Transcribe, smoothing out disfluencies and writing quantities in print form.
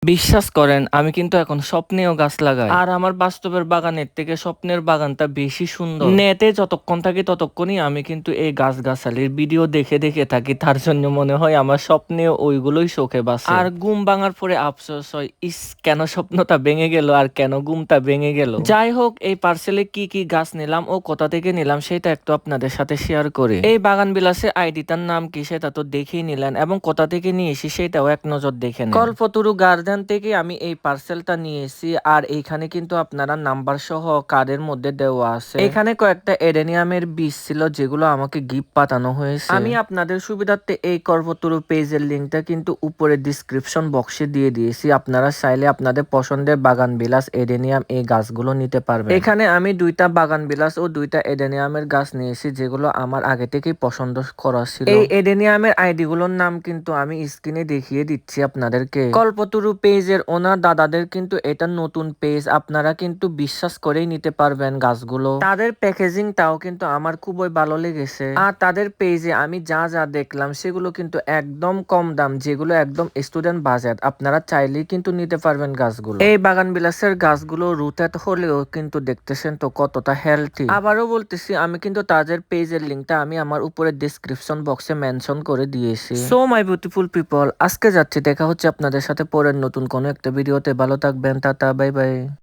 বিশ্বাস করেন আমি কিন্তু এখন স্বপ্নেও গাছ লাগাই, আর আমার বাস্তবের বাগানের থেকে স্বপ্নের বাগানটা বেশি সুন্দর। নেটে যতক্ষণ থাকি ততক্ষণই আমি কিন্তু এই গাছগাছালির ভিডিও দেখে দেখে থাকি, তার জন্য মনে হয় আমার স্বপ্নেও ওইগুলোই চোখে বাসে। আর ঘুম ভাঙার পরে আফসোস হয়, ইস কেন স্বপ্নটা ভেঙে গেল আর কেন ঘুমটা ভেঙে গেল। যাই হোক, এই পার্সেলে কি কি গাছ নিলাম ও কোথা থেকে নিলাম সেটা একটু আপনাদের সাথে শেয়ার করি। এই বাগান বিলাসের আইডিটার নাম কি সেটা তো দেখেই নিলেন, এবং কোথা থেকে নিয়েছি সেটাও এক নজর দেখে নেন। কল্পতরু গার্ডেন থেকে আমি এই পার্সেলটা নিয়েছি, আর এইখানে কিন্তু আপনারা নাম্বার সহ কার্ডের মধ্যে দেওয়া আছে। এখানে কয়েকটা এডেনিয়ামের বীজ ছিল যেগুলো আমাকে গিফট পাঠানো হয়েছে। আমি আপনাদের সুবিধার্থে এই কল্পতরু পেজের লিঙ্কটা কিন্তু উপরে ডিসক্রিপশন বক্সে দিয়ে দিয়েছি, আপনারা চাইলে আপনাদের পছন্দের বাগান বিলাস এডেনিয়াম এই গাছগুলো নিতে পারবেন। এখানে আমি দুইটা বাগান বিলাস ও দুইটা এডেনিয়ামের গাছ নিয়েছি যেগুলো আমার আগে থেকেই পছন্দ করা ছিল। এই এডেনিয়ামের আইডি গুলোর নাম কিন্তু আমি স্ক্রিনে দেখিয়ে দিচ্ছি আপনাদেরকে। কল্পতরু পেজের ওনার দাদাদের কিন্তু এটা নতুন পেজ, আপনারা কিন্তু বিশ্বাস করেই নিতে পারবেন গাছগুলো। তাদের প্যাকেজিংটাও কিন্তু আমার খুবই ভালো লেগেছে, আর তাদের পেজে আমি যা যা দেখলাম সেগুলো কিন্তু একদম কম দাম, যেগুলো একদম স্টুডেন্ট বাজেট, আপনারা চাইলেই কিন্তু নিতে পারবেন গাছগুলো। এই বাগান বিলাসের গাছগুলো রুটেড হলেও কিন্তু দেখতেছেন তো কতটা হেলথি। আবারও বলতেছি, আমি কিন্তু তাদের পেজের লিঙ্কটা আমি আমার উপরে ডিসক্রিপশন বক্সে মেনশন করে দিয়েছি। সো মাই বিউটিফুল পিপল, আজকে যাচ্ছি, দেখা হচ্ছে আপনাদের সাথে পরের নতুন কোনো একটা ভিডিওতে। ভালো থাকবেন, টাটা, বাই বাই।